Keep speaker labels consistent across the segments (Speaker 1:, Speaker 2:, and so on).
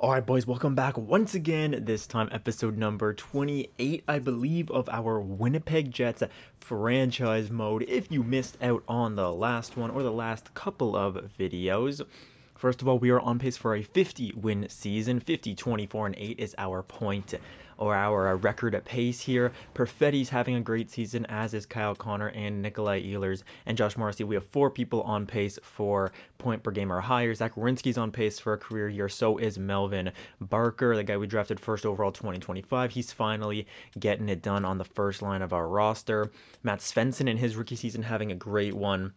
Speaker 1: Alright boys, welcome back once again, this time episode number 28, I believe, of our Winnipeg Jets franchise mode. If you missed out on the last one, or the last couple of videos, first of all, we are on pace for a 50-win season. 50, 24, and 8 is our point, or our record at pace here. Perfetti's having a great season, as is Kyle Connor and Nikolai Ehlers and Josh Morrissey. We have 4 people on pace for point per game or higher. Zach Werenski's on pace for a career year. So is Melvin Barker, the guy we drafted first overall 2025. He's finally getting it done on the first line of our roster. Matt Svensson in his rookie season having a great one.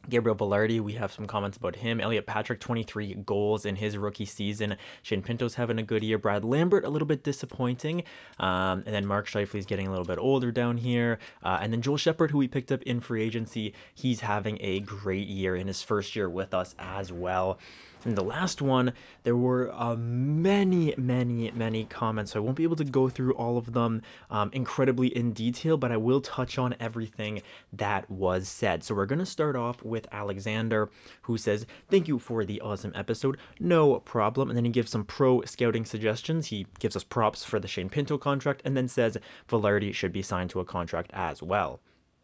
Speaker 1: Gabriel Velarde, we have some comments about him. Elliot Patrick, 23 goals in his rookie season. Shane Pinto's having a good year. Brad Lambert, a little bit disappointing. And then Mark Scheifele's getting a little bit older down here. And then Joel Shepherd, who we picked up in free agency, he's having a great year in his first year with us as well. And the last one, there were many comments, so I won't be able to go through all of them incredibly in detail, but I will touch on everything that was said. So we're going to start off with Alexander, who says, "Thank you for the awesome episode. No problem." And then he gives some pro scouting suggestions. He gives us props for the Shane Pinto contract, and then says Velarde should be signed to a contract as well.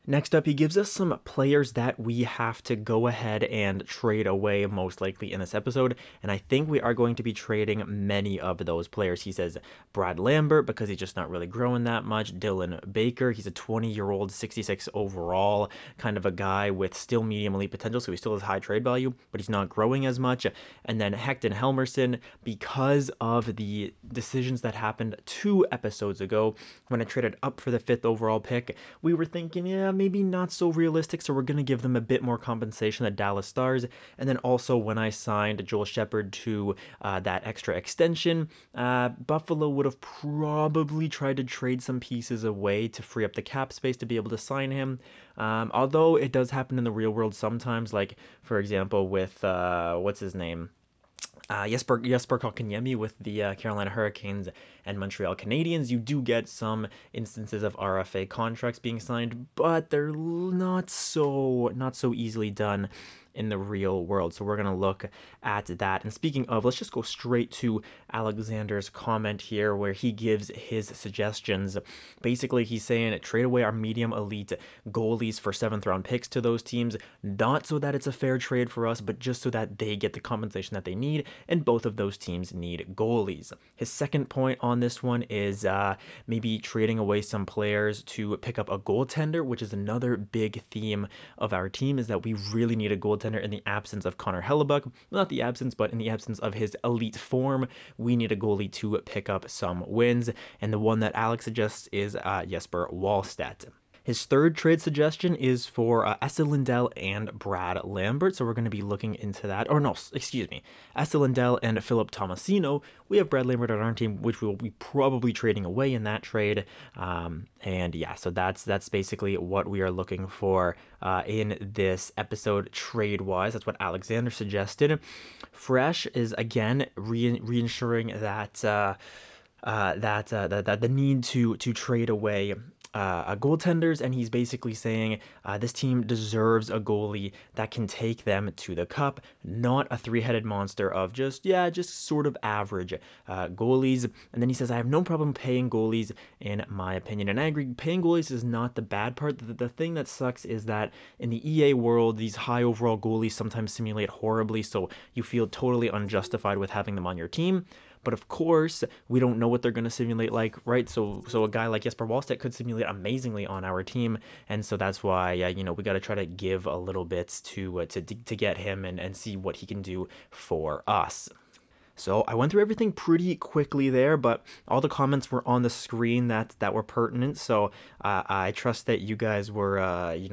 Speaker 1: Next up, he gives us some players that we have to go ahead and trade away most likely in this episode, and I think we are going to be trading many of those players. He says Brad Lambert, because he's just not really growing that much. Dylan Baker, he's a 20-year-old, 66 overall, kind of a guy with still medium elite potential, so he still has high trade value, but he's not growing as much. And then Hecton Helmerson, because of the decisions that happened 2 episodes ago, when I traded up for the 5th overall pick, we were thinking, yeah, maybe not so realistic, so we're going to give them a bit more compensation, the Dallas Stars. And then also when I signed Joel Shepherd to that extra extension, Buffalo would have probably tried to trade some pieces away to free up the cap space to be able to sign him. Although it does happen in the real world sometimes, like for example with what's his name? Jesper Kotkaniemi with the Carolina Hurricanes and Montreal Canadiens. You do get some instances of RFA contracts being signed, but they're not so easily done in the real world. So we're going to look at that. And speaking of, let's just go straight to Alexander's comment here where he gives his suggestions. Basically, he's saying trade away our medium elite goalies for 7th round picks to those teams, not so that it's a fair trade for us, but just so that they get the compensation that they need, and both of those teams need goalies. His second point on this one is maybe trading away some players to pick up a goaltender, which is another big theme of our team, is that we really need a goaltender in the absence of Connor Hellebuck. Not the absence, but in the absence of his elite form, we need a goalie to pick up some wins. And the one that Alex suggests is Jesper Wallstedt. His third trade suggestion is for Esa Lindell and Brad Lambert, so we're going to be looking into that. Or no, excuse me, Esa Lindell and Philip Tomasino. We have Brad Lambert on our team, which we'll be probably trading away in that trade. And yeah, so that's basically what we are looking for in this episode trade-wise. That's what Alexander suggested. Fresh is again reinsuring that the need to trade away goaltenders, and he's basically saying this team deserves a goalie that can take them to the cup, not a 3-headed monster of just sort of average goalies. And then he says, I have no problem paying goalies in my opinion, and I agree, paying goalies is not the bad part. The thing that sucks is that in the EA world, these high overall goalies sometimes simulate horribly, so you feel totally unjustified with having them on your team. But of course, we don't know what they're going to simulate like, right? So a guy like Jesper Wallstedt could simulate amazingly on our team, and so that's why we got to try to give a little bit to get him and see what he can do for us. So I went through everything pretty quickly there, but all the comments were on the screen that were pertinent. So I trust that you guys were,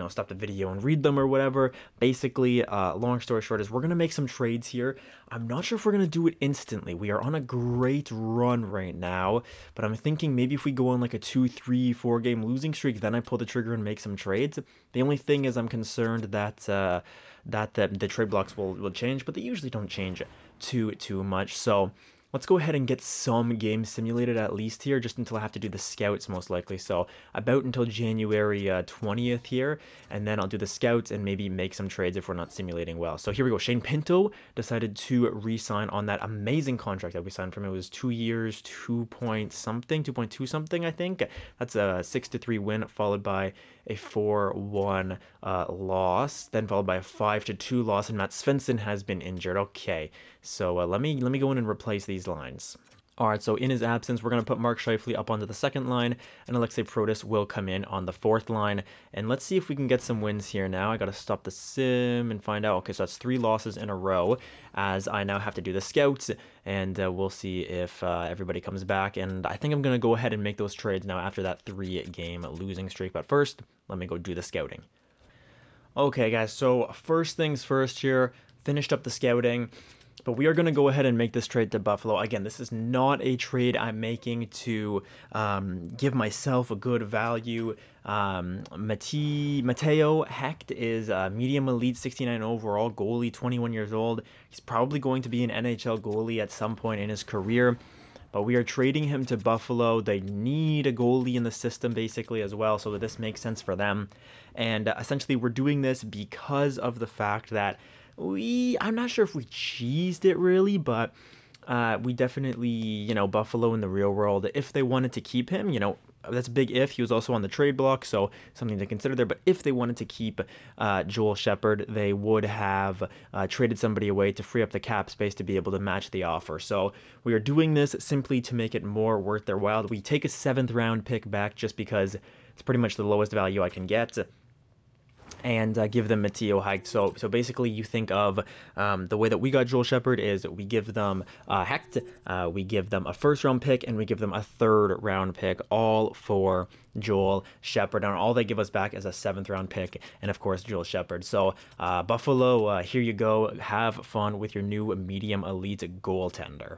Speaker 1: stop the video and read them or whatever. Basically, long story short is we're going to make some trades here. I'm not sure if we're going to do it instantly. We are on a great run right now, but I'm thinking maybe if we go on like a 2, 3, 4 game losing streak, then I pull the trigger and make some trades. The only thing is I'm concerned that the trade blocks will change, but they usually don't change too much. So let's go ahead and get some games simulated at least here, just until I have to do the scouts most likely. So about until January 20th here, and then I'll do the scouts and maybe make some trades if we're not simulating well. So here we go. Shane Pinto decided to re-sign on that amazing contract that we signed from him. It was 2 years, 2 point something, 2.2 something, I think. That's a 6-3 win, followed by a 4-1 loss, then followed by a 5-2 loss, and Matt Svensson has been injured. Okay, so let me go in and replace these lines. All right, so in his absence, we're going to put Mark Scheifele up onto the second line, and Alexei Protas will come in on the fourth line. And let's see if we can get some wins here now. I got to stop the sim and find out. Okay, so that's 3 losses in a row, as I now have to do the scouts, and we'll see if everybody comes back. And I think I'm going to go ahead and make those trades now after that 3-game losing streak. But first, let me go do the scouting. Okay, guys, so first things first here, finished up the scouting. But we are going to go ahead and make this trade to Buffalo. Again, this is not a trade I'm making to give myself a good value. Matteo Hecht is a medium elite, 69 overall goalie, 21 years old. He's probably going to be an NHL goalie at some point in his career. But we are trading him to Buffalo. They need a goalie in the system basically as well, so this makes sense for them. And essentially we're doing this because of the fact that I'm not sure if we cheesed it really, but we definitely, Buffalo in the real world, if they wanted to keep him, that's a big if. He was also on the trade block, so something to consider there. But if they wanted to keep Joel Shepherd, they would have traded somebody away to free up the cap space to be able to match the offer. So we are doing this simply to make it more worth their while. We take a 7th-round pick back just because it's pretty much the lowest value I can get, and give them Matteo Hecht. So basically you think of the way that we got Joel Shepherd is we give them Hecht, we give them a 1st-round pick, and we give them a 3rd-round pick, all for Joel Shepherd. And all they give us back is a 7th-round pick, and of course Joel Shepherd. So Buffalo, here you go. Have fun with your new medium elite goaltender.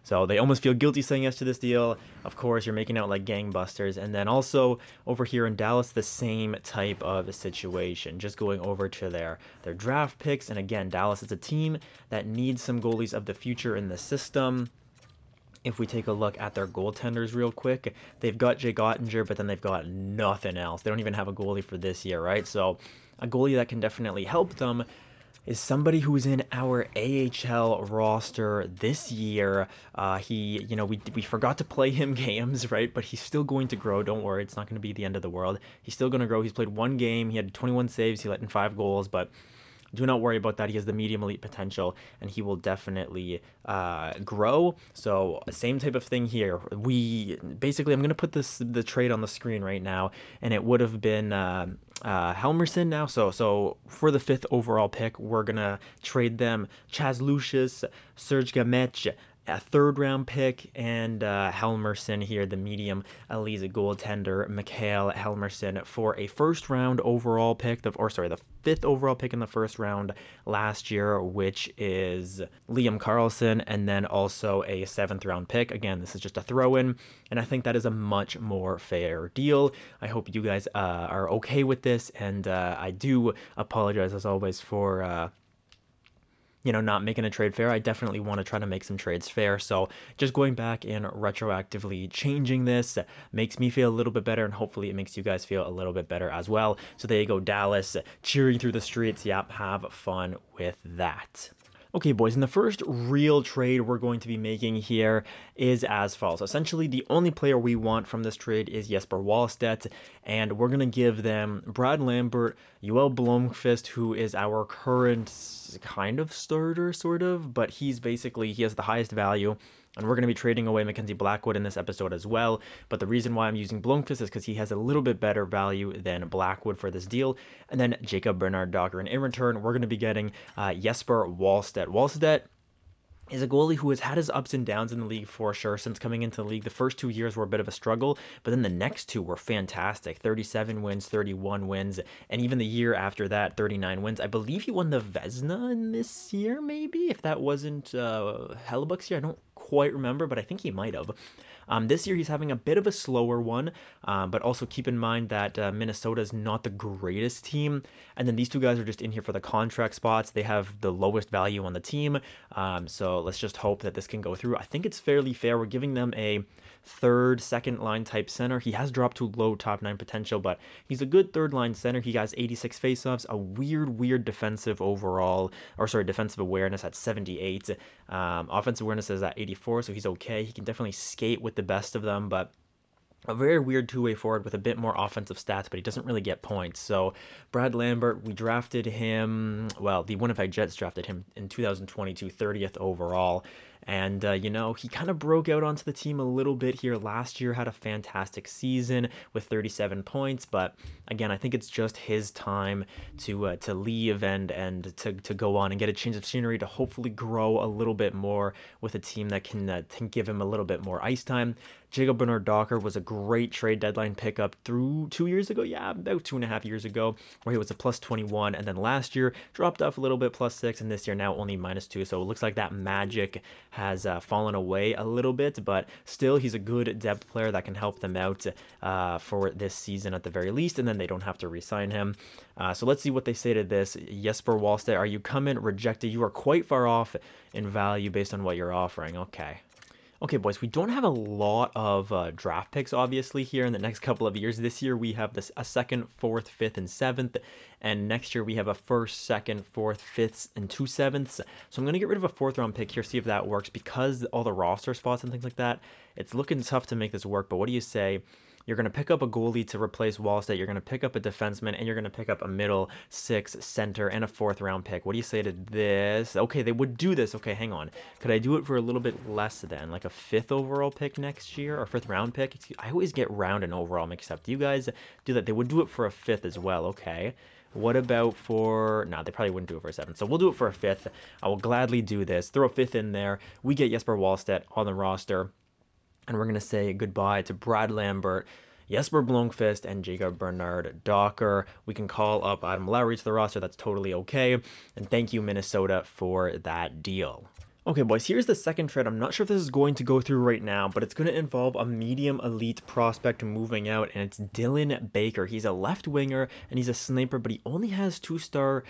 Speaker 1: So they almost feel guilty saying yes to this deal. Of course, you're making out like gangbusters. And then also over here in Dallas, the same type of situation. Just going over to their draft picks. And again, Dallas is a team that needs some goalies of the future in the system. If we take a look at their goaltenders real quick, they've got Jake Ottinger, but then they've got nothing else. They don't even have a goalie for this year, right? So a goalie that can definitely help them is somebody who's in our AHL roster this year. We forgot to play him games, right? But he's still going to grow. Don't worry, it's not going to be the end of the world. He's still going to grow. He's played 1 game. He had 21 saves. He let in 5 goals, but do not worry about that. He has the medium elite potential, and he will definitely grow. So same type of thing here. I'm going to put the trade on the screen right now, and it would have been Helmerson now. So for the 5th overall pick, we're going to trade them Chaz Lucius, Serge Gamech, a 3rd-round pick, and Helmerson here, the medium elite goaltender, Mikhail Helmerson, for a 1st-round overall pick, the 5th overall pick in the 1st round last year, which is Liam Carlson, and then also a 7th-round pick. Again, this is just a throw-in, and I think that is a much more fair deal. I hope you guys are okay with this, and I do apologize, as always, for not making a trade fair. I definitely want to try to make some trades fair. So just going back and retroactively changing this makes me feel a little bit better, and hopefully it makes you guys feel a little bit better as well. So there you go, Dallas, cheering through the streets. Yep, have fun with that. Okay, boys, and the first real trade we're going to be making here is as follows. Essentially, the only player we want from this trade is Jesper Wallstedt, and we're going to give them Brad Lambert, Joel Blomqvist, who is our current kind of starter, sort of, but he has the highest value. And we're going to be trading away Mackenzie Blackwood in this episode as well. But the reason why I'm using Blomqvist is because he has a little bit better value than Blackwood for this deal. And then Jacob Bernard-Docker. And in return, we're going to be getting Jesper Wallstedt. Wallstedt is a goalie who has had his ups and downs in the league for sure since coming into the league. The first 2 years were a bit of a struggle, but then the next 2 were fantastic. 37 wins, 31 wins, and even the year after that, 39 wins. I believe he won the Vezina in this year, maybe, if that wasn't Hellebuck's year. I don't quite remember, but I think he might have. This year he's having a bit of a slower one, but also keep in mind that Minnesota is not the greatest team. And then these two guys are just in here for the contract spots. They have the lowest value on the team. So let's just hope that this can go through. I think it's fairly fair. We're giving them a third, second line type center. He has dropped to low top 9 potential, but he's a good third line center. He has 86 faceoffs, a weird defensive overall, or sorry, defensive awareness at 78. Offensive awareness is at 84, so he's okay. He can definitely skate with the best of them, but a very weird two-way forward with a bit more offensive stats, but he doesn't really get points. So Brad Lambert, we drafted him, well, the Winnipeg Jets drafted him in 2022, 30th overall. And, he kind of broke out onto the team a little bit here last year, had a fantastic season with 37 points. But again, I think it's just his time to leave and to go on and get a change of scenery to hopefully grow a little bit more with a team that can give him a little bit more ice time. Jacob Bernard-Docker was a great trade deadline pickup through 2 years ago. Yeah, about 2.5 years ago, where he was a plus 21. And then last year dropped off a little bit, plus 6. And this year now only -2. So it looks like that magic has fallen away a little bit. But still, he's a good depth player that can help them out for this season at the very least. And then they don't have to re-sign him. So let's see what they say to this. Jesper Wallstedt, are you coming? Rejected. You are quite far off in value based on what you're offering. Okay, boys, we don't have a lot of draft picks, obviously, here in the next couple of years. This year, we have a second, fourth, fifth, and seventh. And next year, we have a first, second, fourth, fifth, and 2 sevenths. So I'm going to get rid of a 4th-round pick here, see if that works. Because all the roster spots and things like that, it's looking tough to make this work. But what do you say? You're going to pick up a goalie to replace Wallstedt. You're going to pick up a defenseman, and you're going to pick up a middle 6 center and a 4th-round pick. What do you say to this? Okay, they would do this. Okay, hang on. Could I do it for a little bit less than, like a 5th overall pick next year or 5th-round pick? I always get round and overall mixed up. Do you guys do that? They would do it for a 5th as well. Okay. What about for... No, they probably wouldn't do it for a 7th. So we'll do it for a 5th. I will gladly do this. Throw a 5th in there. We get Jesper Wallstedt on the roster. And we're going to say goodbye to Brad Lambert, Jesper Blomqvist, and Jacob Bernard-Docker. We can call up Adam Lowry to the roster. That's totally okay. And thank you, Minnesota, for that deal. Okay, boys, here's the second trade. I'm not sure if this is going to go through right now, but it's going to involve a medium elite prospect moving out, and it's Dylan Baker. He's a left winger, and he's a sniper, but he only has 2-star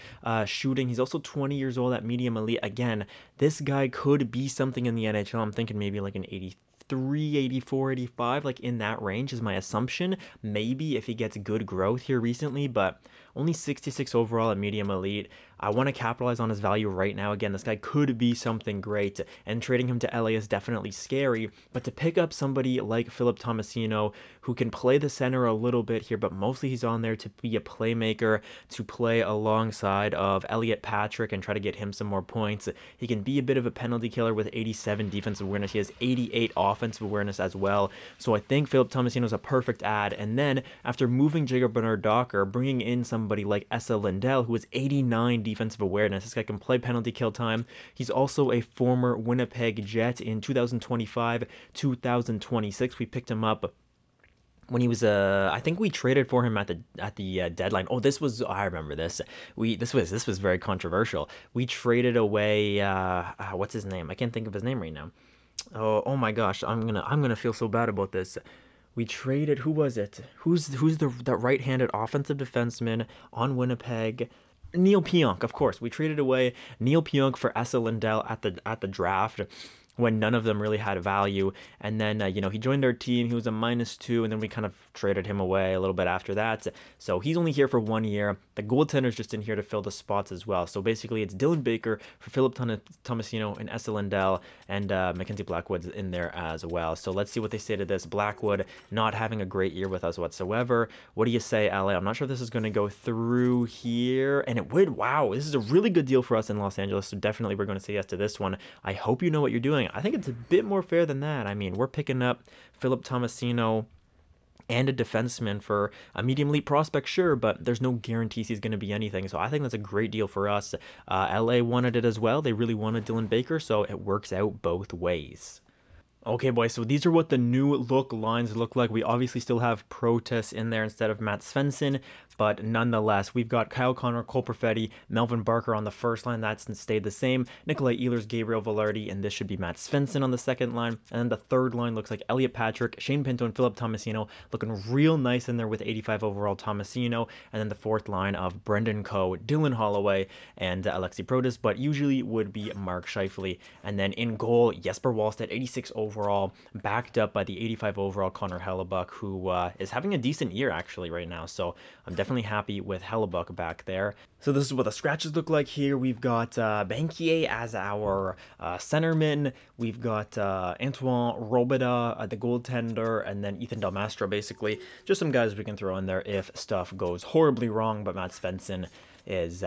Speaker 1: shooting. He's also 20 years old at medium elite. Again, this guy could be something in the NHL. I'm thinking maybe like an 83, 84, 85, like in that range is my assumption. Maybe if he gets good growth here recently, but only 66 overall at medium elite. I want to capitalize on his value right now. Again, this guy could be something great, and trading him to LA is definitely scary, but to pick up somebody like Philip Tomasino, who can play the center a little bit here, but mostly he's on there to be a playmaker, to play alongside of Elliot Patrick and try to get him some more points. He can be a bit of a penalty killer with 87 defensive awareness. He has 88 offensive awareness as well. So I think Philip Tomasino is a perfect add. And then after moving Jacob Bernard-Docker, bringing in somebody like Esa Lindell, who has 89 defensive awareness. This guy can play penalty kill time. He's also a former Winnipeg Jet in 2025, 2026. We picked him up when he was I think we traded for him at the deadline. Oh, I remember this. This was very controversial. We traded away what's his name? I can't think of his name right now. Oh my gosh, I'm gonna feel so bad about this. We traded, who was it? Who's the right-handed offensive defenseman on Winnipeg? Neil Pionk, of course. We traded away Neil Pionk for Esa Lindell at the draft, when none of them really had value. And then, he joined our team. He was a -2, and then we kind of traded him away a little bit after that. So he's only here for 1 year. The goaltender's just in here to fill the spots as well. So basically, it's Dylan Baker for Philip Tomasino and Esa Lindell, and Mackenzie Blackwood's in there as well. So let's see what they say to this. Blackwood not having a great year with us whatsoever. What do you say, LA? I'm not sure if this is going to go through here, and it would. Wow, this is a really good deal for us in Los Angeles, so definitely we're going to say yes to this one. I hope you know what you're doing. I think it's a bit more fair than that. I mean, we're picking up Philip Tomasino and a defenseman for a medium elite prospect, sure, but there's no guarantees he's going to be anything. So I think that's a great deal for us. LA wanted it as well. They really wanted Dylan Baker, so it works out both ways. Okay, boys, so these are what the new look lines look like. We obviously still have Protas in there instead of Matt Svensson, but nonetheless, we've got Kyle Connor, Cole Perfetti, Melvin Barker on the first line. That's stayed the same. Nikolai Ehlers, Gabriel Velarde, and this should be Matt Svensson on the second line. And then the third line looks like Elliot Patrick, Shane Pinto, and Philip Tomasino, looking real nice in there with 85 overall Tomasino. And then the fourth line of Brendan Coe, Dylan Holloway, and Alexi Protas, but usually would be Mark Scheifele. And then in goal, Jesper Wallstedt, 86 overall, backed up by the 85 overall Connor Hellebuck, who is having a decent year actually right now. So I'm definitely happy with Hellebuck back there. So this is what the scratches look like here. We've got Bankier as our centerman. We've got Antoine Robida, the goaltender, and then Ethan Delmastro, basically. Just some guys we can throw in there if stuff goes horribly wrong, but Matt Svensson is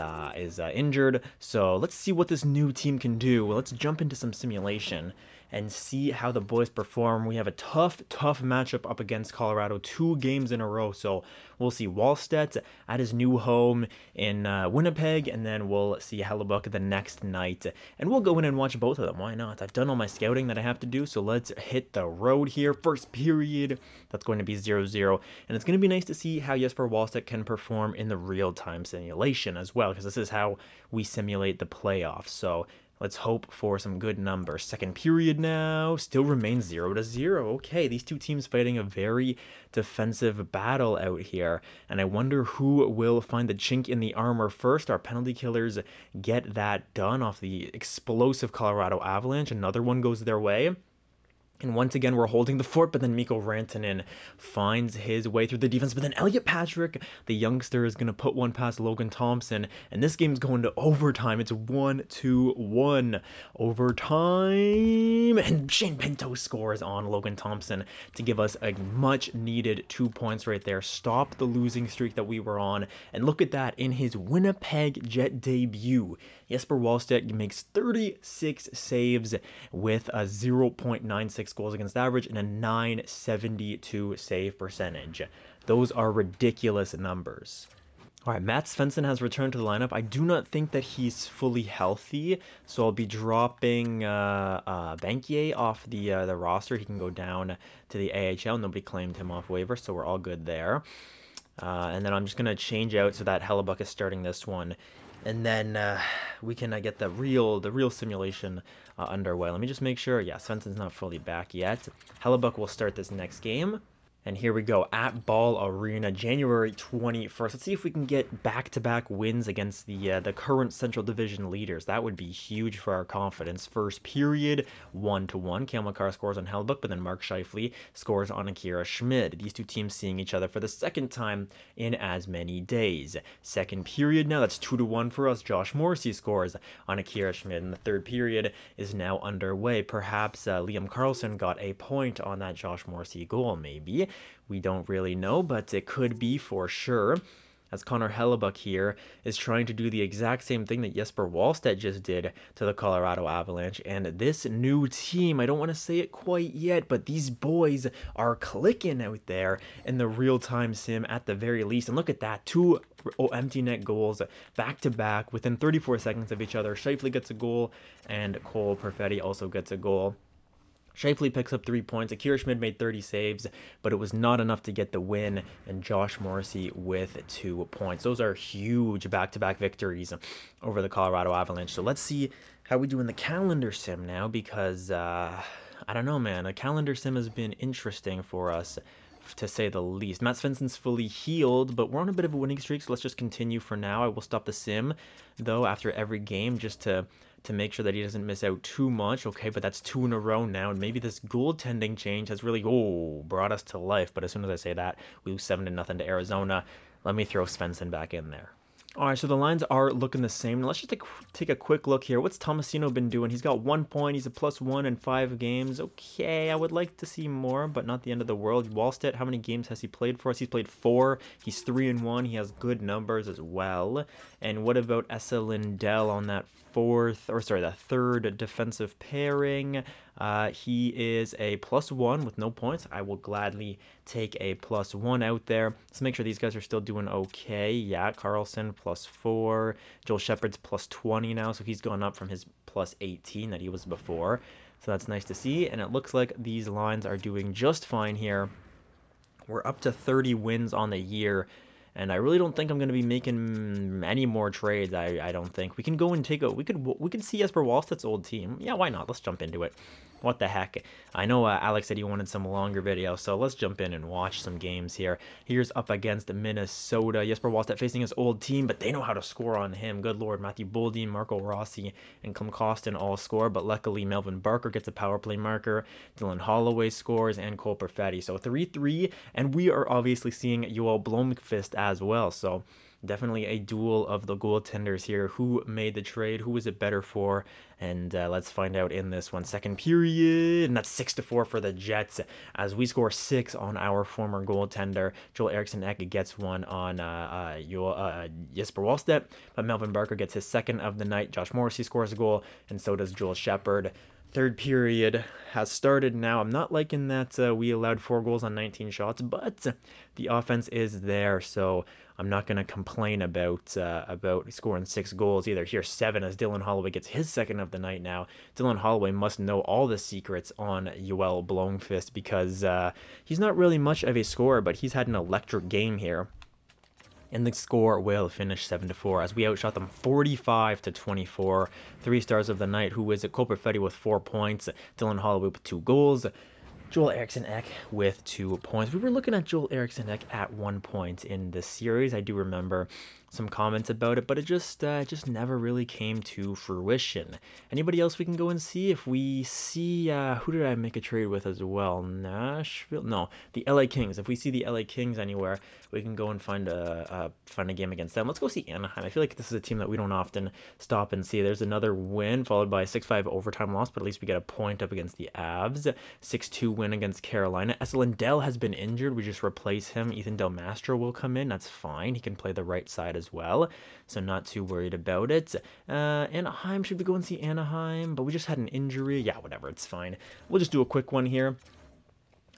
Speaker 1: injured. So let's see what this new team can do. Well, let's jump into some simulation and see how the boys perform. We have a tough matchup up against Colorado 2 games in a row. So we'll see Wallstedt at his new home in Winnipeg, and then we'll see Hellebuck the next night. And we'll go in and watch both of them. Why not? I've done all my scouting that I have to do, so let's hit the road here. First period, that's going to be 0-0. And it's going to be nice to see how Jesper Wallstedt can perform in the real-time simulation as well, because this is how we simulate the playoffs. So let's hope for some good numbers. Second period now still remains 0-0. Okay, these two teams fighting a very defensive battle out here. And I wonder who will find the chink in the armor first. Our penalty killers get that done off the explosive Colorado Avalanche. Another one goes their way. And once again, we're holding the fort, but then Mikko Rantanen finds his way through the defense. But then Elliot Patrick, the youngster, is going to put one past Logan Thompson. And this game's going to overtime. It's 1-1 overtime. And Shane Pinto scores on Logan Thompson to give us a much-needed 2 points right there. Stop the losing streak that we were on. And look at that. In his Winnipeg Jet debut, Jesper Wallstedt makes 36 saves with a 0.96 goals against average and a 972 save percentage. Those are ridiculous numbers. All right, Matt Svensson has returned to the lineup. I do not think that he's fully healthy, so I'll be dropping Bankier off the roster. He can go down to the AHL. Nobody claimed him off waiver, so we're all good there. And then I'm just going to change out so that Hellebuck is starting this one. And then we can get the real simulation underway. Let me just make sure. Yeah, Svensson's not fully back yet. Hellebuck will start this next game. And here we go, at Ball Arena, January 21st. Let's see if we can get back-to-back wins against the current Central Division leaders. That would be huge for our confidence. First period, 1-1. Cale Makar scores on Hellebuck, but then Mark Scheifele scores on Akira Schmid. These two teams seeing each other for the second time in as many days. Second period now, that's 2-1 for us. Josh Morrissey scores on Akira Schmid, and the third period is now underway. Perhaps Liam Carlson got a point on that Josh Morrissey goal, maybe. We don't really know, but it could be for sure, as Connor Hellebuck here is trying to do the exact same thing that Jesper Wallstedt just did to the Colorado Avalanche. And this new team, I don't want to say it quite yet, but these boys are clicking out there in the real-time sim at the very least. And look at that, 2 empty net goals back-to-back within 34 seconds of each other. Scheifele gets a goal, and Cole Perfetti also gets a goal. Scheifele picks up 3 points. Akira Schmid made 30 saves, but it was not enough to get the win, and Josh Morrissey with 2 points. Those are huge back-to-back victories over the Colorado Avalanche. So let's see how we do in the calendar sim now, because I don't know, man. A calendar sim has been interesting for us, to say the least. Matt Svensson's fully healed, but we're on a bit of a winning streak, so let's just continue for now. I will stop the sim, though, after every game, just to make sure that he doesn't miss out too much. Okay, but that's 2 in a row now, and maybe this goaltending change has really brought us to life. But as soon as I say that, we lose 7-0 to Arizona. Let me throw Svensson back in there. All right, so the lines are looking the same. Now let's just take a quick look here. What's Tomasino been doing? He's got 1 point. He's a +1 in 5 games. Okay, I would like to see more, but not the end of the world. Wallstedt, how many games has he played for us? He's played 4. He's 3-1. He has good numbers as well. And what about Esa Lindell on that the third defensive pairing? He is a +1 with no points. I will gladly take a +1 out there. Let's make sure these guys are still doing okay. Yeah, Carlson +4. Joel Shepard's +20 now, so he's gone up from his +18 that he was before. So that's nice to see, and it looks like these lines are doing just fine here. We're up to 30 wins on the year, and I really don't think I'm going to be making any more trades. I don't think. We can go and take a... We could see Jesper Wallstedt's old team. Yeah, why not? Let's jump into it. What the heck? I know Alex said he wanted some longer video, so let's jump in and watch some games here. Here's up against Minnesota. Jesper Wallstedt facing his old team, but they know how to score on him. Good lord, Matthew Boldin, Marco Rossi, and Clem Costin all score, but luckily Melvin Barker gets a power play marker. Dylan Holloway scores, and Cole Perfetti. So 3-3, and we are obviously seeing Joel Blomqvist as well, so definitely a duel of the goaltenders here. Who made the trade? Who was it better for? And let's find out in this one. Second period, and that's 6-4 for the Jets as we score 6 on our former goaltender. Joel Eriksson Ek gets one on Jesper Wallstedt, but Melvin Barker gets his second of the night. Josh Morrissey scores a goal, and so does Joel Shepard. Third period has started now. I'm not liking that we allowed 4 goals on 19 shots, but the offense is there, so I'm not going to complain about scoring 6 goals either. Here's 7 as Dylan Holloway gets his second of the night now. Dylan Holloway must know all the secrets on Joel Blomqvist because he's not really much of a scorer, but he's had an electric game here. And the score will finish 7-4 as we outshot them 45-24. 3 stars of the night. Who is it? Cole Perfetti with 4 points. Dylan Holloway with 2 goals. Joel Eriksson Ek with 2 points. We were looking at Joel Eriksson Ek at one point in this series. I do remember some comments about it, but it just never really came to fruition. Anybody else we can go and see? If we see, who did I make a trade with as well? Nashville? No, the LA Kings. If we see the LA Kings anywhere, we can go and find a game against them. Let's go see Anaheim. I feel like this is a team that we don't often stop and see. There's another win followed by a 6-5 overtime loss, but at least we get a point up against the Avs. 6-2 win against Carolina. Esa Lindell has been injured. We just replace him. Ethan Del Mastro will come in. That's fine. He can play the right side as well, so not too worried about it. Anaheim, should we go and see Anaheim? But we just had an injury. Yeah, whatever, it's fine. We'll just do a quick one here.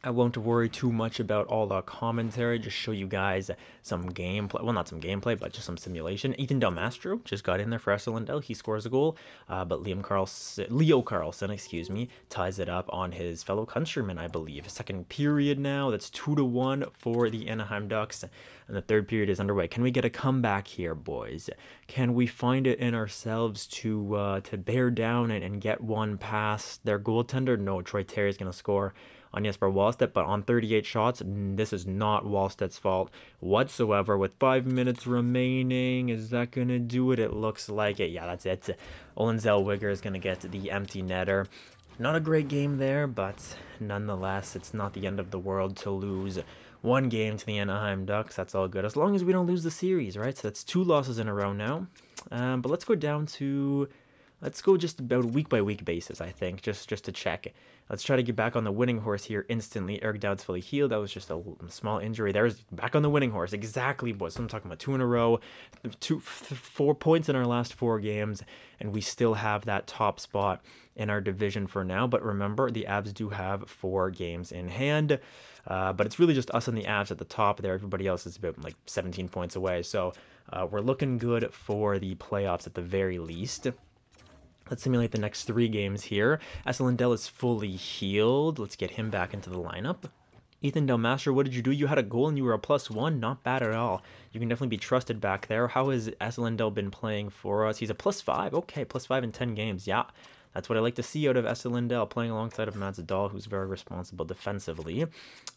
Speaker 1: I won't worry too much about all the commentary, just show you guys some gameplay. Well, not some gameplay, but just some simulation. Ethan Del Mastro just got in there for Esa Lindell. He scores a goal, but Leo Carlson, ties it up on his fellow countryman, I believe. Second period now, that's 2-1 for the Anaheim Ducks, and the third period is underway. Can we get a comeback here, boys? Can we find it in ourselves to bear down and get one past their goaltender? No, Troy Terry is going to score on Jesper Wallstedt, but on 38 shots, this is not Wallstedt's fault whatsoever. With 5 minutes remaining, is that going to do it? It looks like it. Yeah, that's it. Olen Zellweger is going to get the empty netter. Not a great game there, but nonetheless, it's not the end of the world to lose 1 game to the Anaheim Ducks. That's all good, as long as we don't lose the series, right? So that's 2 losses in a row now. But let's go down to... Let's go just about week-by-week basis, I think, just to check. Let's try to get back on the winning horse here instantly. Eric Dowd's fully healed. That was just a small injury. There's back on the winning horse. Exactly, boys. I'm talking about 2 in a row, 4 points in our last 4 games, and we still have that top spot in our division for now. But remember, the Avs do have 4 games in hand, but it's really just us and the Avs at the top there. Everybody else is about like 17 points away, so we're looking good for the playoffs at the very least. Let's simulate the next 3 games here. Esa Lindell is fully healed. Let's get him back into the lineup. Ethan Del Mastro, what did you do? You had a goal and you were a +1. Not bad at all. You can definitely be trusted back there. How has Esa Lindell been playing for us? He's a +5. Okay, +5 in 10 games. Yeah, that's what I like to see out of Esa Lindell, playing alongside of Mats Dahl, who's very responsible defensively.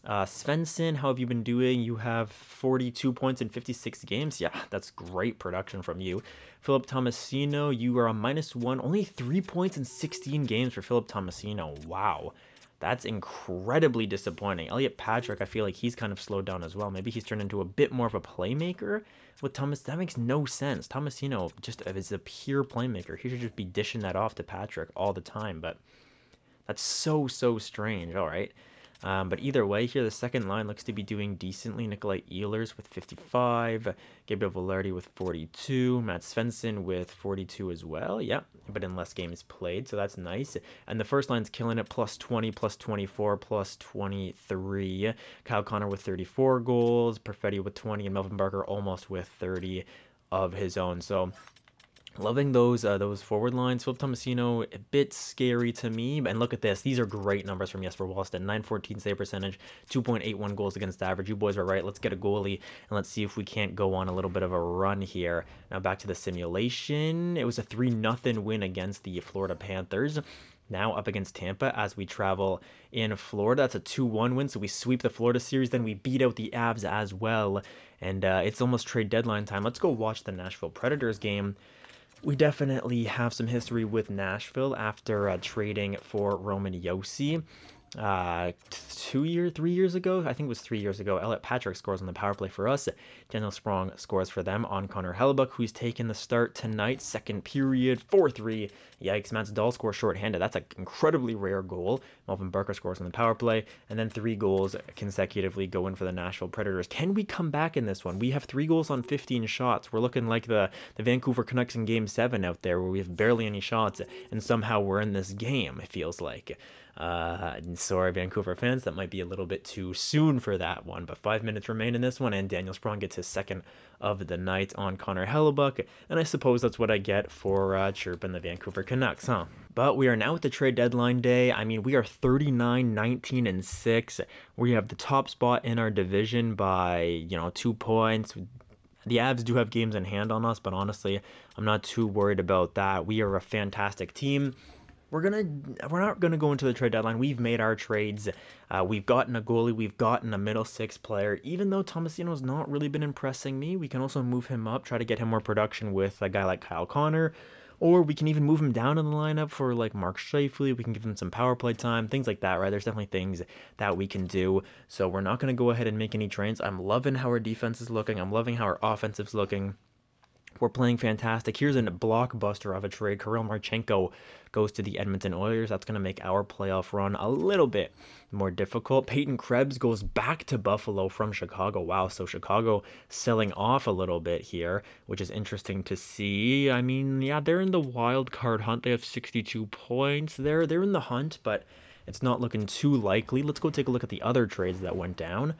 Speaker 1: Svensson, how have you been doing? You have 42 points in 56 games. Yeah, that's great production from you. Philip Tomasino, you are a -1. Only 3 points in 16 games for Philip Tomasino. Wow. That's incredibly disappointing. Elliot Patrick, I feel like he's kind of slowed down as well. Maybe he's turned into a bit more of a playmaker with Thomas. That makes no sense. Tomasino just is a pure playmaker. He should just be dishing that off to Patrick all the time, but that's so strange. All right. But either way, here the second line looks to be doing decently. Nikolai Ehlers with 55, Gabriel Velarde with 42, Matt Svensson with 42 as well. Yeah, but in less games played, so that's nice. And the first line's killing it, +20, +24, +23. Kyle Connor with 34 goals, Perfetti with 20, and Melvin Barker almost with 30 of his own. So Loving those forward lines. Philip Tomasino, a bit scary to me. And look at this. These are great numbers from Jesper Wallstedt. 914 save percentage, 2.81 goals against average. You boys were right. Let's get a goalie, and let's see if we can't go on a little bit of a run here. Now back to the simulation. It was a 3-0 win against the Florida Panthers. Now up against Tampa as we travel in Florida. That's a 2-1 win, so we sweep the Florida series. Then we beat out the Avs as well. And it's almost trade deadline time. Let's go watch the Nashville Predators game. We definitely have some history with Nashville after trading for Roman Josi. 3 years ago, I think it was 3 years ago. Elliot Patrick scores on the power play for us. Daniel Sprong scores for them on Connor Hellebuck, who's taken the start tonight. Second period, 4-3. Yikes, Mats Dahl scores shorthanded. That's an incredibly rare goal. Melvin Barker scores on the power play, and then 3 goals consecutively go in for the Nashville Predators. Can we come back in this one? We have 3 goals on 15 shots. We're looking like the Vancouver Canucks in Game 7 out there, where we have barely any shots, and somehow we're in this game, it feels like. Sorry, Vancouver fans, that might be a little bit too soon for that one, but 5 minutes remain in this one, and Daniel Sprong gets his second of the night on Connor Hellebuck, and I suppose that's what I get for chirping the Vancouver Canucks, huh? But we are now at the trade deadline day. I mean, we are 39, 19, and 6. We have the top spot in our division by, 2 points. The Avs do have games in hand on us, but honestly, I'm not too worried about that. We are a fantastic team. We're not gonna go into the trade deadline. We've made our trades. We've gotten a goalie. We've gotten a middle six player. Even though Tomasino's not really been impressing me, we can also move him up, try to get him more production with a guy like Kyle Connor, or we can even move him down in the lineup for like Mark Scheifele. We can give him some power play time, things like that, right? There's definitely things that we can do. So we're not gonna go ahead and make any trades. I'm loving how our defense is looking. I'm loving how our offense is looking. We're playing fantastic. Here's a blockbuster of a trade. Kirill Marchenko goes to the Edmonton Oilers. That's going to make our playoff run a little bit more difficult. Peyton Krebs goes back to Buffalo from Chicago. Wow, so Chicago selling off a little bit here, which is interesting to see. I mean, yeah, they're in the wild card hunt. They have 62 points. They're in the hunt, but it's not looking too likely. Let's go take a look at the other trades that went down.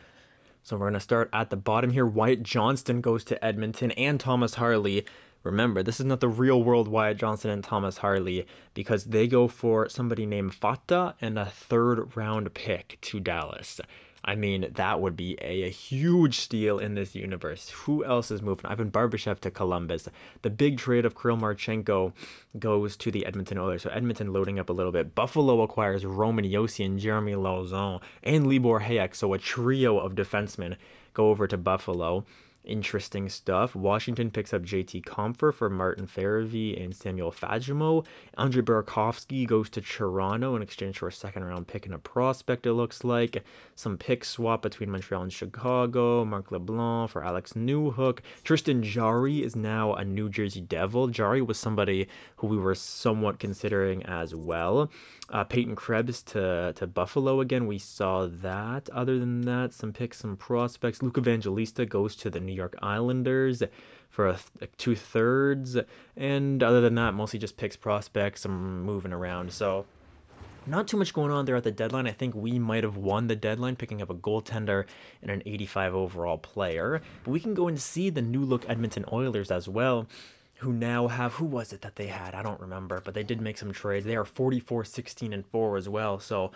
Speaker 1: So we're going to start at the bottom here. Wyatt Johnston goes to Edmonton, and Thomas Harley. Remember, this is not the real world Wyatt Johnston and Thomas Harley, because they go for somebody named Fata and a 3rd round pick to Dallas. I mean, that would be a huge steal in this universe. Who else is moving? Ivan Barbashev to Columbus. The big trade of Kirill Marchenko goes to the Edmonton Oilers. So Edmonton loading up a little bit. Buffalo acquires Roman Josi and Jeremy Lauzon and Libor Hayek. So a trio of defensemen go over to Buffalo. Interesting stuff. Washington picks up JT Compher for Martin Fehervey and Samuel Fagemo. Andrei Burakovsky goes to Toronto in exchange for a 2nd round pick and a prospect, it looks like. Some pick swap between Montreal and Chicago. Marc LeBlanc for Alex Newhook. Tristan Jarry is now a New Jersey Devil. Jarry was somebody who we were somewhat considering as well. Peyton Krebs to Buffalo again. We saw that. Other than that, some picks, some prospects. Luke Evangelista goes to the New York Islanders for a 2/3. And other than that, mostly just picks, prospects, some moving around. So not too much going on there at the deadline. I think we might have won the deadline, picking up a goaltender and an 85 overall player. But we can go and see the new look Edmonton Oilers as well, who now have, who was it that they had? I don't remember, but they did make some trades. They are 44, 16, and 4 as well, so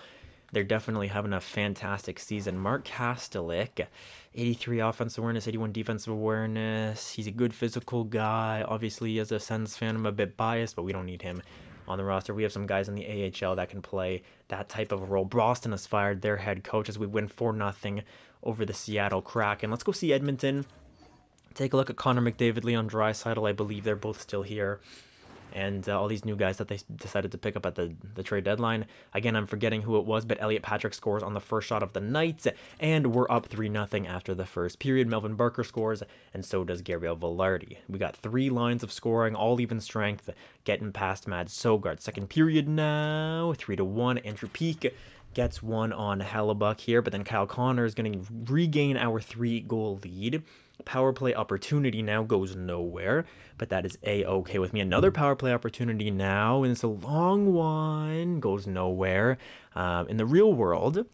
Speaker 1: they're definitely having a fantastic season. Mark Kastelik, 83 offensive awareness, 81 defensive awareness. He's a good physical guy. Obviously, as a Sens fan, I'm a bit biased, but we don't need him on the roster. We have some guys in the AHL that can play that type of a role. Boston has fired their head coach as we win 4-0 over the Seattle Kraken. Let's go see Edmonton. Take a look at Connor McDavid, Leon Draisaitl. I believe they're both still here. And all these new guys that they decided to pick up at the trade deadline. Again, I'm forgetting who it was, but Elliot Patrick scores on the first shot of the night. And we're up 3-0 after the first period. Melvin Barker scores, and so does Gabriel Velarde. We got 3 lines of scoring, all even strength, getting past Mads Sogard. Second period now, 3-1. Andrew Peak gets one on Hellebuck here, but then Kyle Connor is going to regain our 3-goal lead. Power play opportunity now goes nowhere, but that is a-okay with me. Another power play opportunity now, and it's a long one, goes nowhere. In the real world,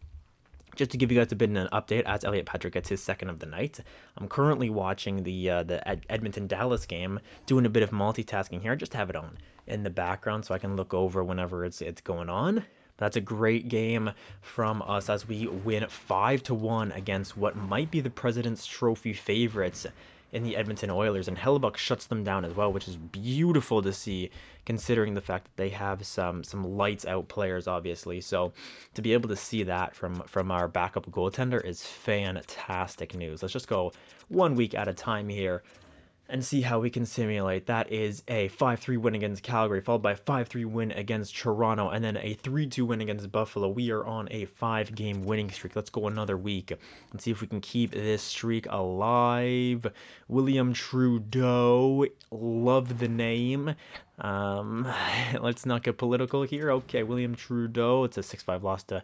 Speaker 1: Just to give you guys a bit of an update, as Elliot Patrick gets his second of the night, I'm currently watching the Edmonton-Dallas game, doing a bit of multitasking here. I just have it on in the background so I can look over whenever it's going on. That's a great game from us as we win 5-1 against what might be the President's Trophy favorites in the Edmonton Oilers, and Hellebuck shuts them down as well, which is beautiful to see considering the fact that they have some lights out players, obviously. So to be able to see that from our backup goaltender is fantastic news. Let's just go 1 week at a time here and see how we can simulate. That is a 5-3 win against Calgary, followed by a 5-3 win against Toronto, and then a 3-2 win against Buffalo. We are on a 5-game winning streak. Let's go another week and see if we can keep this streak alive. William Trudeau, love the name. Let's not get political here. Okay, William Trudeau. It's a 6-5 loss to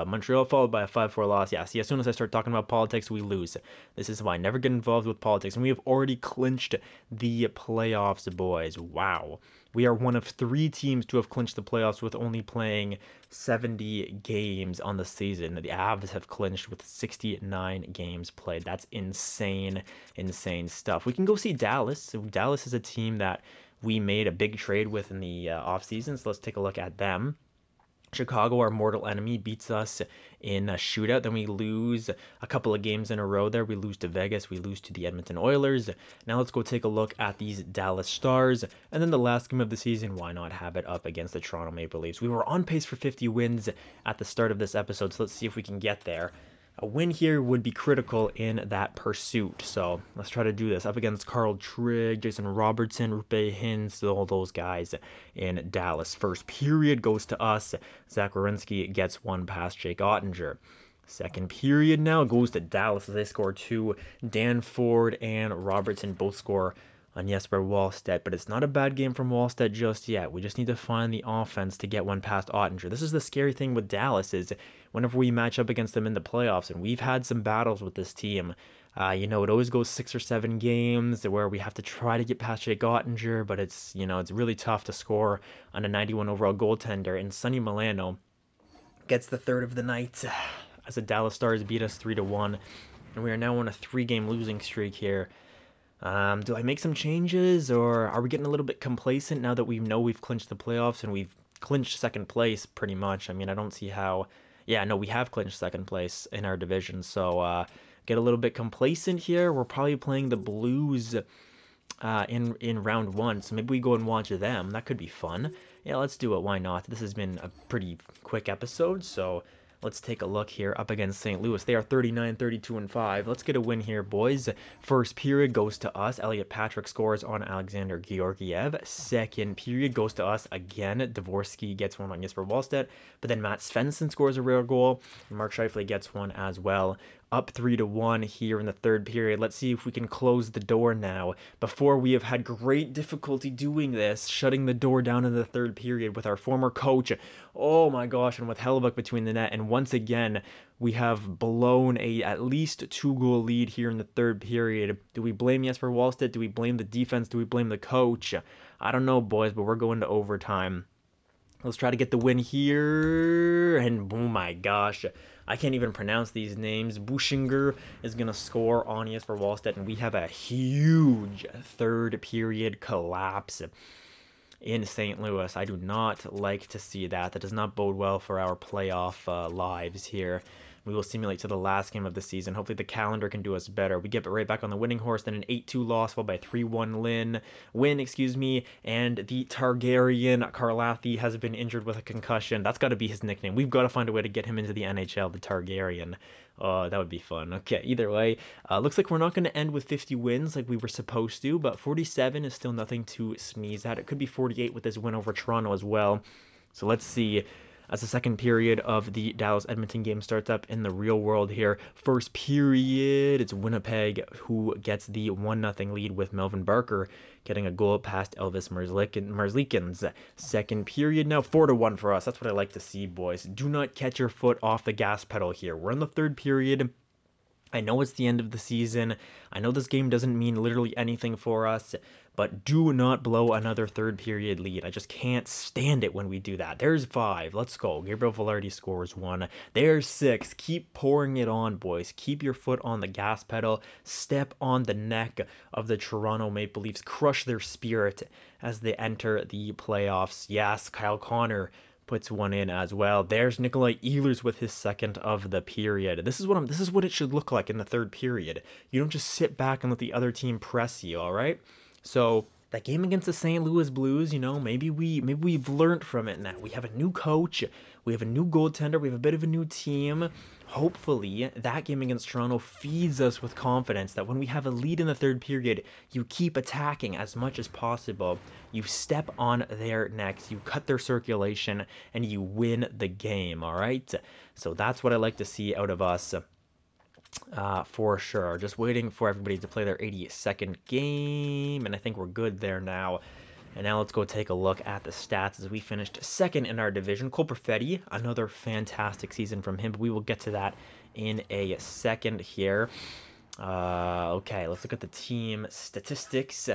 Speaker 1: Montreal, followed by a 5-4 loss. Yeah, see, as soon as I start talking about politics, we lose. This is why I never get involved with politics. And we have already clinched the playoffs, boys. Wow. We are one of 3 teams to have clinched the playoffs with only playing 70 games on the season. The Avs have clinched with 69 games played. That's insane, insane stuff. We can go see Dallas. So Dallas is a team that we made a big trade with in the offseason, so let's take a look at them. Chicago, our mortal enemy, beats us in a shootout. Then we lose a couple of games in a row there. We lose to Vegas. We lose to the Edmonton Oilers. Now let's go take a look at these Dallas Stars. And then the last game of the season, why not have it up against the Toronto Maple Leafs? We were on pace for 50 wins at the start of this episode, so let's see if we can get there. A win here would be critical in that pursuit. So let's try to do this up against Carl Trigg, Jason Robertson, Rupe Hintz, all those guys in Dallas. First period goes to us. Zach Werenski gets one past Jake Ottinger. Second period now goes to Dallas as they score 2. Dan Ford and Robertson both score on Jesper Wallstedt, but it's not a bad game from Wallstedt just yet. We just need to find the offense to get one past Ottinger. This is the scary thing with Dallas is whenever we match up against them in the playoffs, and we've had some battles with this team, it always goes 6 or 7 games where we have to try to get past Jake Ottinger, but it's really tough to score on a 91 overall goaltender, and Sonny Milano gets the third of the night as the Dallas Stars beat us 3-1, and we are now on a 3-game losing streak here. Do I make some changes, or are we getting a little bit complacent now that we know we've clinched the playoffs and we've clinched second place pretty much? I mean, I don't see how. Yeah, no, we have clinched second place in our division, so get a little bit complacent here. We're probably playing the Blues in round 1, so maybe we go and watch them. That could be fun. Yeah, let's do it. Why not? This has been a pretty quick episode, so let's take a look here up against St. Louis. They are 39, 32, and 5. Let's get a win here, boys. First period goes to us. Elliot Patrick scores on Alexander Georgiev. Second period goes to us again. Dvorsky gets one on Jesper Wallstedt, but then Matt Svensson scores a rare goal, and Mark Scheifele gets one as well. Up 3-1 here in the third period. Let's see if we can close the door now. Before, we have had great difficulty doing this, shutting the door down in the third period with our former coach. Oh my gosh, and with Hellebuck between the net. And once again, we have blown a at least 2-goal lead here in the third period. Do we blame Jesper Wallstedt? Do we blame the defense? Do we blame the coach? I don't know, boys, but we're going to overtime. Let's try to get the win here. And oh my gosh, I can't even pronounce these names. Buschinger is going to score on Jesper Wallstedt, and we have a huge third period collapse in St. Louis. I do not like to see that. That does not bode well for our playoff lives here. We will simulate to the last game of the season. Hopefully the calendar can do us better. We get right back on the winning horse, then an 8-2 loss, followed by a 3-1 win, and the Targaryen Karlathy has been injured with a concussion. That's got to be his nickname. We've got to find a way to get him into the NHL, the Targaryen. That would be fun. Okay, either way, looks like we're not going to end with 50 wins like we were supposed to, but 47 is still nothing to sneeze at. It could be 48 with this win over Toronto as well. So let's see. As the second period of the Dallas-Edmonton game starts up in the real world here. First period, it's Winnipeg who gets the 1-0 lead with Melvin Barker getting a goal past Elvis Merzlikins. Second period now, 4-1 for us. That's what I like to see, boys. Do not catch your foot off the gas pedal here. We're in the third period. I know it's the end of the season. I know this game doesn't mean literally anything for us, but do not blow another third period lead. I just can't stand it when we do that. There's 5. Let's go. Gabriel Velarde scores 1. There's 6. Keep pouring it on, boys. Keep your foot on the gas pedal. Step on the neck of the Toronto Maple Leafs. Crush their spirit as they enter the playoffs. Yes, Kyle Connor puts one in as well. There's Nikolai Ehlers with his second of the period. This is what it should look like in the third period. You don't just sit back and let the other team press you, all right? So that game against the St. Louis Blues, maybe we've learned from it now. We have a new coach, we have a new goaltender, we have a bit of a new team. Hopefully, that game against Toronto feeds us with confidence that when we have a lead in the third period, you keep attacking as much as possible. You step on their necks, you cut their circulation, and you win the game, all right? So that's what I like to see out of us. For sure. Just waiting for everybody to play their 82nd game, and I think we're good there now. And now let's go take a look at the stats as we finished second in our division. Cole Perfetti, another fantastic season from him, but we will get to that in a second here. Okay, let's look at the team statistics.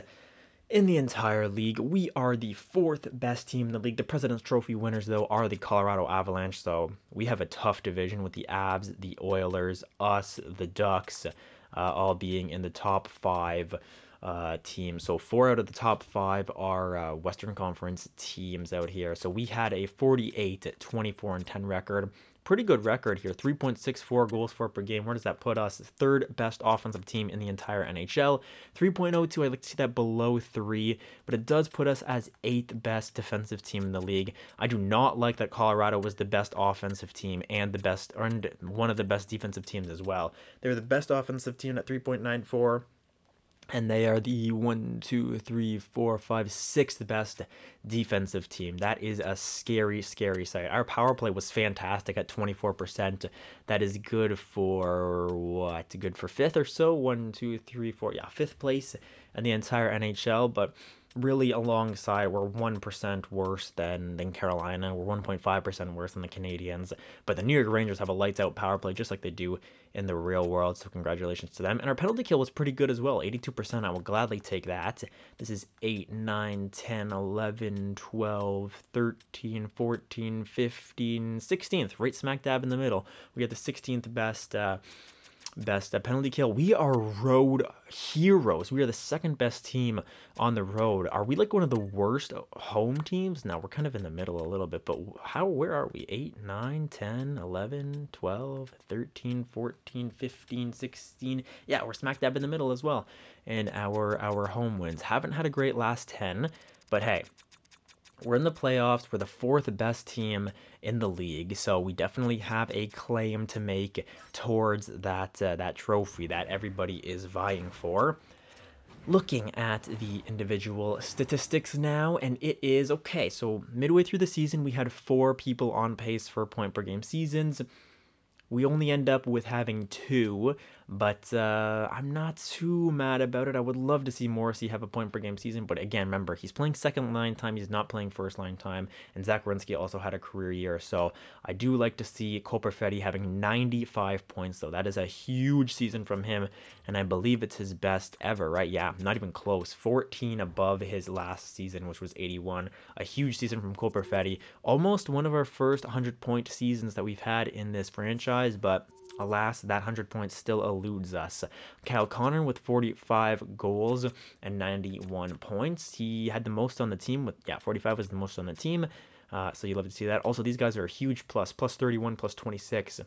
Speaker 1: In the entire league, we are the 4th best team in the league. The President's Trophy winners, though, are the Colorado Avalanche, so we have a tough division with the Avs, the Oilers, us, the Ducks, all being in the top 5 teams. So 4 out of the top 5 are Western Conference teams out here. So we had a 48, 24, and 10 record. Pretty good record here, 3.64 goals for per game. Where does that put us? 3rd best offensive team in the entire NHL. 3.02, I'd like to see that below 3, but it does put us as 8th best defensive team in the league. I do not like that Colorado was the best offensive team and one of the best defensive teams as well. They're the best offensive team at 3.94. And they are the 1, 2, 3, 4, 5, 6th best defensive team. That is a scary, scary sight. Our power play was fantastic at 24%. That is good for what? Good for 5th or so? 1, 2, 3, 4. Yeah, 5th place in the entire NHL. But really alongside, we're 1% worse than Carolina. We're 1.5% worse than the Canadians. But the New York Rangers have a lights-out power play just like they do in the real world, so congratulations to them. And our penalty kill was pretty good as well, 82%. I will gladly take that. This is 8, 9, 10, 11, 12, 13, 14, 15, 16th, right smack dab in the middle. We have the 16th best penalty kill. We are road heroes. We are the 2nd best team on the road. Are we like one of the worst home teams? No, we're kind of in the middle a little bit, but where are we? 8, 9, 10, 11, 12, 13, 14, 15, 16. Yeah, we're smack dab in the middle as well. And our home wins. Haven't had a great last 10, but hey, we're in the playoffs. We're the 4th best team in the league, so we definitely have a claim to make towards that trophy that everybody is vying for. Looking at the individual statistics now, and it is okay. So midway through the season, we had 4 people on pace for point per game seasons. We only end up with having 2, but I'm not too mad about it. I would love to see Morrissey have a point per game season, but again, remember, he's playing second line time, he's not playing first line time, and Zach Werenski also had a career year, so I do like to see Cole Perfetti having 95 points, though. That is a huge season from him, and I believe it's his best ever, right? Yeah, not even close. 14 above his last season, which was 81. A huge season from Cole Perfetti. Almost one of our first 100-point seasons that we've had in this franchise, but alas, that 100 points still eludes us. Kyle Connor with 45 goals and 91 points. He had the most on the team. 45 was the most on the team. So you love to see that. Also, these guys are a huge plus 31, plus 26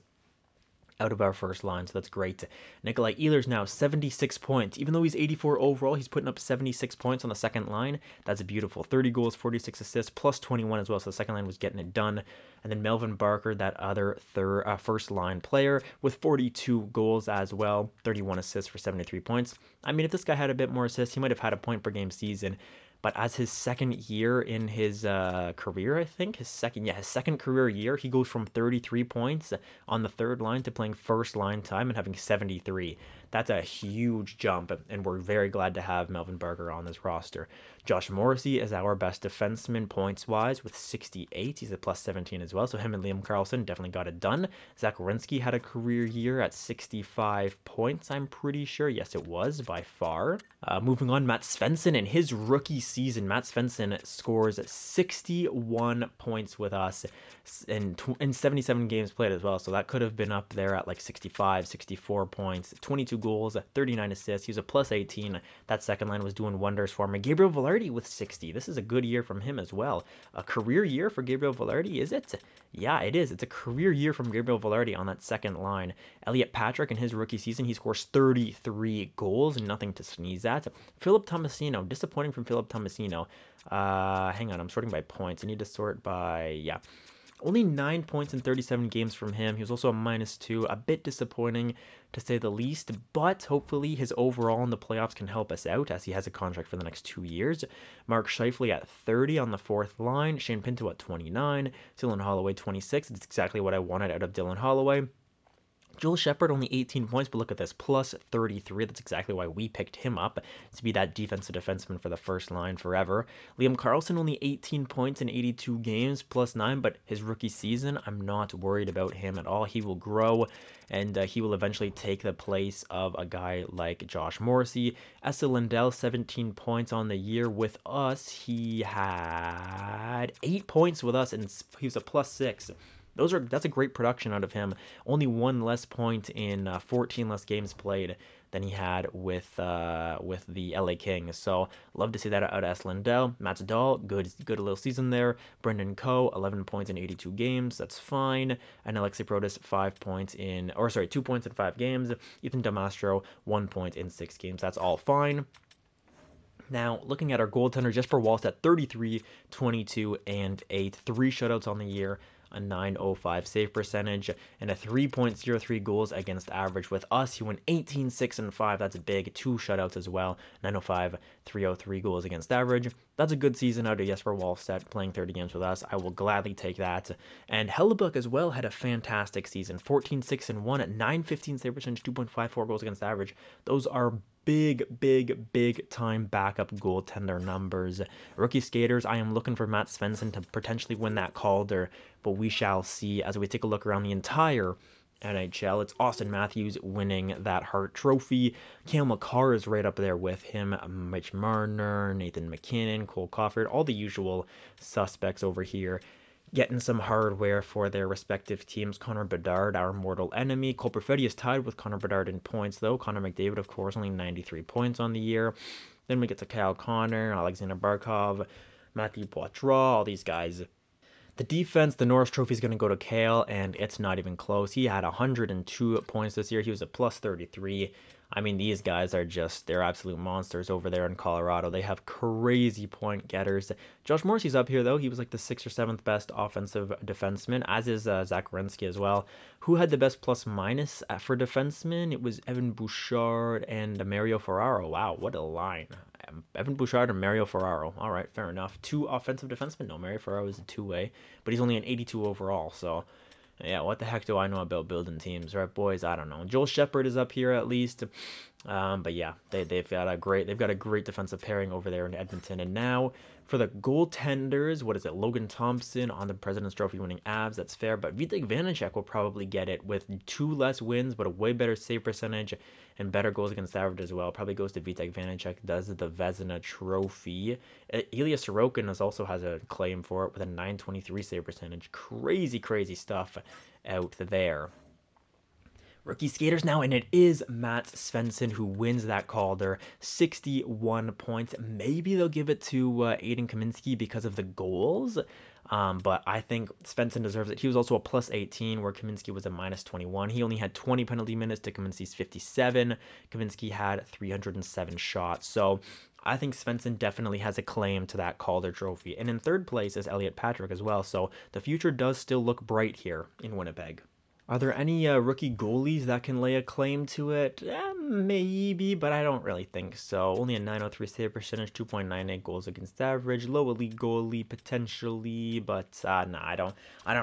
Speaker 1: out of our first line, so that's great. Nikolai Ehlers now 76 points. Even though he's 84 overall, he's putting up 76 points on the second line. That's beautiful. 30 goals, 46 assists, plus 21 as well, so the second line was getting it done. And then Melvin Barker, that other first line player, with 42 goals as well, 31 assists for 73 points. I mean, if this guy had a bit more assists, he might have had a point per game season. but as his second year in his career, I think his second career year, he goes from 33 points on the third line to playing first line time and having 73. That's a huge jump, and we're very glad to have Melvin Barker on this roster. Josh Morrissey is our best defenseman points-wise with 68. He's a plus 17 as well, so him and Liam Karlsson definitely got it done. Zach Werenski had a career year at 65 points, I'm pretty sure. Yes, it was, by far. Moving on, Matt Svensson in his rookie season. Matt Svensson scores 61 points with us in 77 games played as well, so that could have been up there at like 65, 64 points, 22 goals, 39 assists. He was a plus 18. That second line was doing wonders for him. And Gabriel Velarde with 60. This is a good year from him as well. A career year for Gabriel Velarde, is it? Yeah, it is. It's a career year from Gabriel Velarde on that second line. Elliot Patrick in his rookie season, he scores 33 goals, nothing to sneeze at. Philip Tomasino, disappointing from Philip Tomasino. Hang on, I'm sorting by points. I need to sort by, yeah. Only 9 points in 37 games from him. He was also a -2. A bit disappointing, to say the least, but hopefully his overall in the playoffs can help us out as he has a contract for the next 2 years. Mark Scheifele at 30 on the fourth line. Shane Pinto at 29. Dylan Holloway 26. It's exactly what I wanted out of Dylan Holloway. Joel Shepherd only 18 points, but look at this, plus 33. That's exactly why we picked him up, to be that defensive defenseman for the first line forever. Liam Karlsson only 18 points in 82 games, plus 9, but his rookie season, I'm not worried about him at all. He will grow, and he will eventually take the place of a guy like Josh Morrissey. Esa Lindell, 17 points on the year with us. He had 8 points with us, and he was a plus 6. That's a great production out of him. Only 1 less point in 14 less games played than he had with the LA Kings. So love to see that out of S. Lindell. Matt Dahl, good little season there. Brendan Coe, 11 points in 82 games. That's fine. And Alexei Protas, 2 points in 5 games. Ethan Damastro, 1 point in 6 games. That's all fine. Now, looking at our goaltender, Jesper Wallstedt, 33, 22, and 8. 3 shutouts on the year, a .905 save percentage, and a 3.03 goals against average. With us, he went 18, 6, and 5. That's big. 2 shutouts as well. .905, 303 goals against average. That's a good season out of Jesper Wallstedt, playing 30 games with us. I will gladly take that. And Hellebuck as well had a fantastic season. 14, 6, and 1 at .915 save percentage, 2.54 goals against average. Those are big time backup goaltender numbers. Rookie skaters, I am looking for Matt Svensson to potentially win that Calder, but we shall see as we take a look around the entire NHL. It's Austin Matthews winning that Hart Trophy. Cale Makar is right up there with him. Mitch Marner, Nathan McKinnon, Cole Cawford, all the usual suspects over here, getting some hardware for their respective teams. Connor Bedard, our mortal enemy. Cole Perfetti is tied with Connor Bedard in points, though. Connor McDavid, of course, only 93 points on the year. Then we get to Kyle Connor, Alexander Barkov, Matthew Poitras, all these guys. The defense, the Norris Trophy is going to go to Kale, and it's not even close. He had 102 points this year. He was a plus 33. I mean, these guys are they're absolute monsters over there in Colorado. They have crazy point getters. Josh Morrissey's up here, though. He was like the 6th or 7th best offensive defenseman, as is Zach Werenski as well. Who had the best plus-minus for defensemen? It was Evan Bouchard and Mario Ferraro. Wow, what a line. Evan Bouchard and Mario Ferraro. All right, fair enough. 2 offensive defensemen? No, Mario Ferraro is a 2-way, but he's only an 82 overall, so yeah, what the heck do I know about building teams, right, boys? I don't know. Joel Shepherd is up here at least, but yeah, they've got a great defensive pairing over there in Edmonton. And now for the goaltenders, what is it? Logan Thompson on the President's Trophy winning Avs. That's fair, but Vitek Vanacek will probably get it with 2 less wins, but a way better save percentage and better goals against average as well. Probably goes to Vitek Vanacek. Does the Vezina Trophy. Ilya Sorokin also has a claim for it with a .923 save percentage. Crazy stuff out there. Rookie skaters now, and it is Matt Svensson who wins that Calder. 61 points. Maybe they'll give it to Aiden Kaminsky because of the goals. But I think Svensson deserves it. He was also a plus 18, where Kaminsky was a minus 21. He only had 20 penalty minutes to Kaminsky's 57. Kaminsky had 307 shots. So I think Svensson definitely has a claim to that Calder Trophy. And in third place is Elliot Patrick as well. So the future does still look bright here in Winnipeg. Are there any rookie goalies that can lay a claim to it? Maybe, but I don't really think so. Only a 903 save percentage, 2.98 goals against average, low elite goalie potentially, but nah, I don't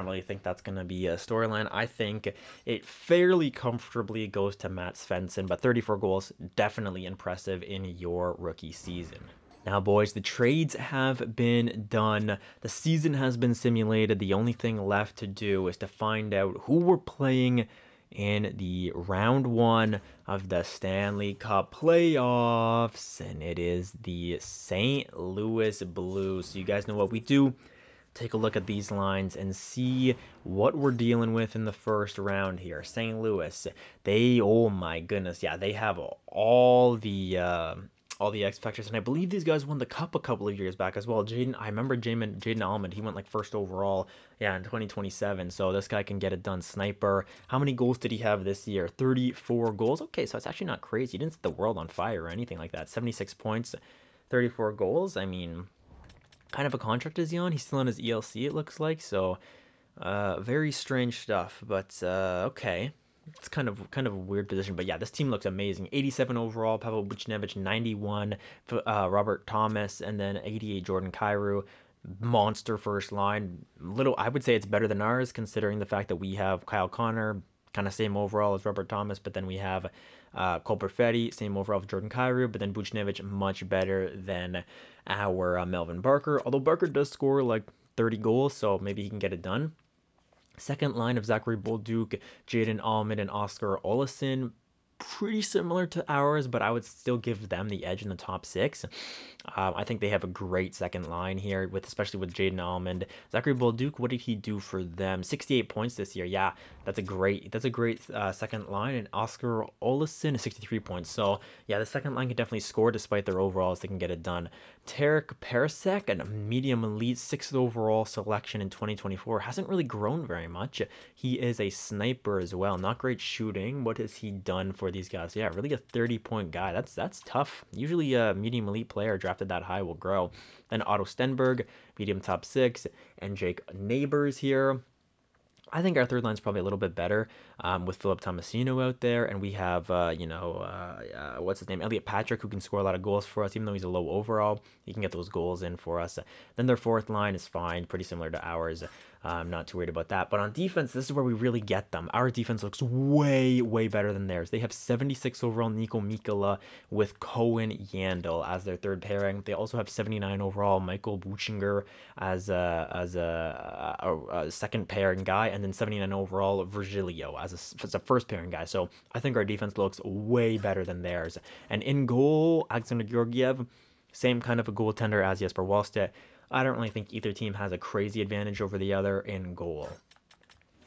Speaker 1: really think that's gonna be a storyline. I think it fairly comfortably goes to Matt Svensson, but 34 goals definitely impressive in your rookie season. Now, boys, the trades have been done. The season has been simulated. The only thing left to do is to find out who we're playing in the round one of the Stanley Cup playoffs. And it is the St. Louis Blues. So you guys know what we do. Take a look at these lines and see what we're dealing with in the first round here. St. Louis, oh my goodness, yeah, they have all the X Factors, and I believe these guys won the Cup a couple of years back as well. I remember Jaden Allman, he went like first overall, yeah, in 2027, so this guy can get it done. Sniper, how many goals did he have this year? 34 goals, okay, so it's actually not crazy. He didn't set the world on fire or anything like that. 76 points, 34 goals, I mean, kind of a contract is he on? He's still on his ELC, it looks like, so very strange stuff, but okay. It's kind of a weird position, but yeah, this team looks amazing. 87 overall, Pavel Buchnevich, 91, Robert Thomas, and then 88 Jordan Kyrou. Monster first line. I would say it's better than ours, considering the fact that we have Kyle Connor, kind of same overall as Robert Thomas, but then we have Cole Perfetti, same overall as Jordan Kyrou, but then Buchnevich much better than our Melvin Barker. Although Barker does score like 30 goals, so maybe he can get it done. Second line of Zachary Bolduc, Jaden Allman, and Oscar Olesen. Pretty similar to ours, but I would still give them the edge in the top six. I think they have a great second line here, especially with Jaden Allman. Zachary Bolduc, what did he do for them? 68 points this year. Yeah, that's a great second line. And Oscar Olesen, 63 points. So yeah, the second line can definitely score despite their overalls. They can get it done. Tarek Parasek, a medium elite 6th overall selection in 2024, hasn't really grown very much. He is a sniper as well. Not great shooting. What has he done for these guys? Yeah, really a 30-point guy. That's tough. Usually a medium elite player drafted that high will grow. Then Otto Stenberg, medium top 6, and Jake Neighbors here. I think our third line's probably a little bit better with Philip Tomasino out there, and we have, what's his name, Elliot Patrick, who can score a lot of goals for us, even though he's a low overall. He can get those goals in for us. Then their fourth line is fine, pretty similar to ours. I'm not too worried about that. But on defense, this is where we really get them. Our defense looks way, way better than theirs. They have 76 overall Nico Mikkola with Cohen Yandel as their third pairing. They also have 79 overall Michael Buchinger as a second pairing guy, and then 79 overall Virgilio as a first pairing guy. So I think our defense looks way better than theirs. And in goal, Alexander Georgiev, same kind of a goaltender as Jesper Wallstedt. I don't really think either team has a crazy advantage over the other in goal.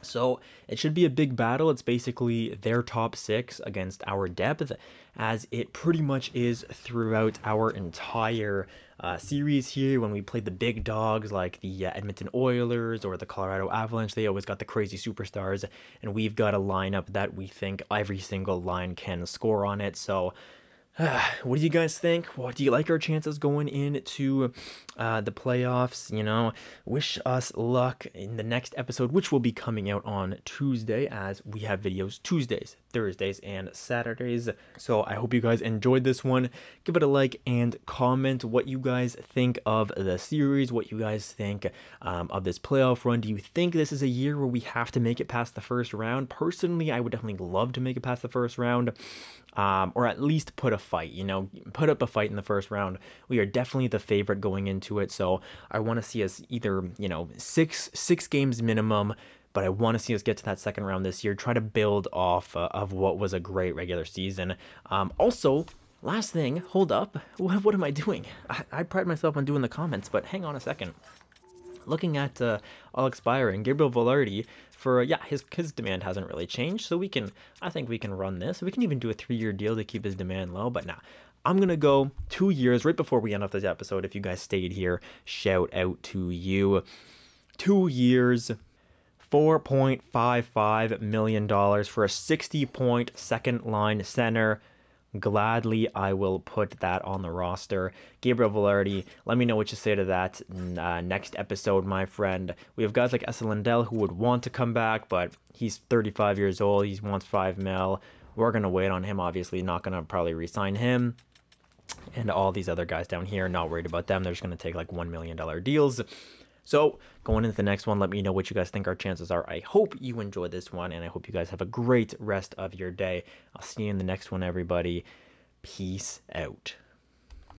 Speaker 1: So it should be a big battle. It's basically their top six against our depth, as it pretty much is throughout our entire series here. When we played the big dogs like the Edmonton Oilers or the Colorado Avalanche, they always got the crazy superstars, and we've got a lineup that we think every single line can score on it. So what do you guys think? What do you like our chances going into the playoffs? You know, wish us luck in the next episode, which will be coming out on Tuesday, as we have videos Tuesdays, Thursdays, and Saturdays. So I hope you guys enjoyed this one. Give it a like and comment what you guys think of the series, what you guys think of this playoff run. Do you think this is a year where we have to make it past the first round? Personally, I would definitely love to make it past the first round. Or at least put up a fight in the first round. We are definitely the favorite going into it, so I want to see us either, six games minimum, but I want to see us get to that second round this year, try to build off of what was a great regular season. Also, last thing, hold up, what am I doing? I pride myself on doing the comments, but hang on a second. Looking at all expiring, Gabriel Velarde, for his demand hasn't really changed, so I think we can run this. We can even do a 3-year deal to keep his demand low, but nah, I'm gonna go 2 years right before we end off this episode. If you guys stayed here, shout out to you. 2 years, $4.55 million for a 60-point second line center. Gladly, I will put that on the roster. Gabriel Velarde, let me know what you say to that next episode, my friend. We have guys like Esa Lindell who would want to come back, but he's 35 years old. He wants 5 mil. We're going to wait on him, obviously. Not going to probably re-sign him. And all these other guys down here, not worried about them. They're just going to take like $1 million deals. So going into the next one, let me know what you guys think our chances are. I hope you enjoyed this one, and I hope you guys have a great rest of your day. I'll see you in the next one, everybody. Peace out.